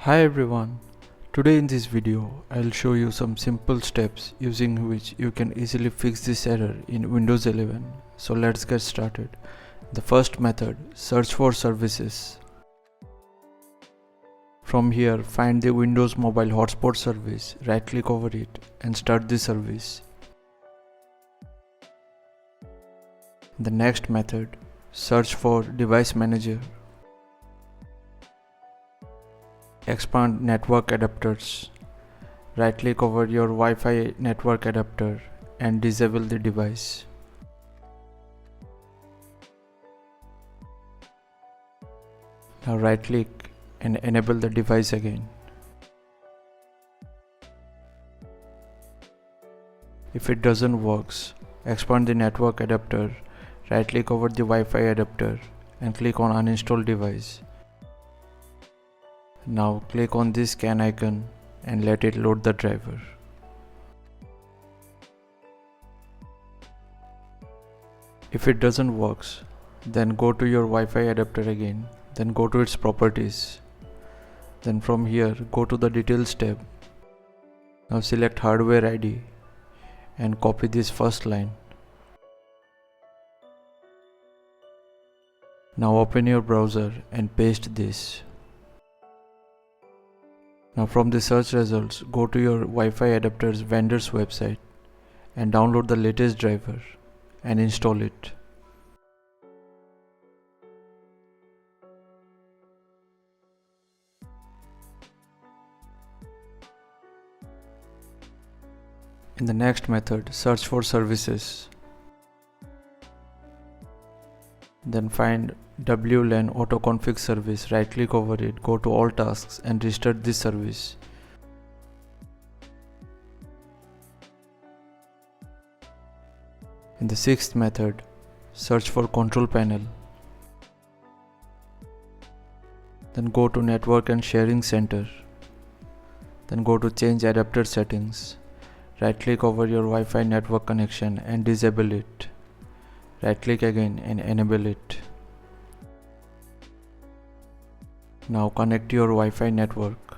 Hi everyone, today in this video I'll show you some simple steps using which you can easily fix this error in Windows 11. So let's get started. The first method, search for services. From here find the Windows Mobile Hotspot service, right click over it and start the service. The next method, search for device manager. Expand network adapters. Right click over your Wi-Fi network adapter and disable the device. Now right click and enable the device again. If it doesn't work, expand the network adapter, right click over the Wi-Fi adapter and click on uninstall device. Now click on this scan icon and let it load the driver. If it doesn't work, then go to your Wi-Fi adapter again, then go to its properties. Then from here go to the details tab. Now select hardware ID and copy this first line. Now open your browser and paste this. Now from the search results, go to your Wi-Fi adapter's vendor's website and download the latest driver and install it. In the next method, search for services. Then find WLAN autoconfig service, right click over it, go to all tasks and restart this service. In the sixth method, search for control panel. Then go to network and sharing center. Then go to change adapter settings. Right click over your Wi-Fi network connection and disable it. Right click again and enable it. Now connect your Wi-Fi network.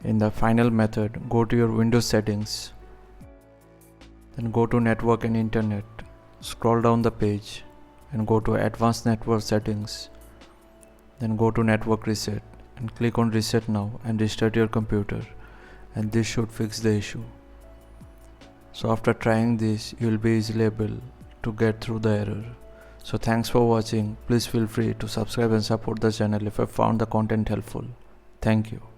In the final method, go to your Windows settings. Then go to network and internet. Scroll down the page and go to advanced network settings. Then go to network reset and click on reset now and restart your computer, and this should fix the issue. So after trying this, you will be easily able to get through the error. So thanks for watching. Please feel free to subscribe and support the channel if you found the content helpful. Thank you.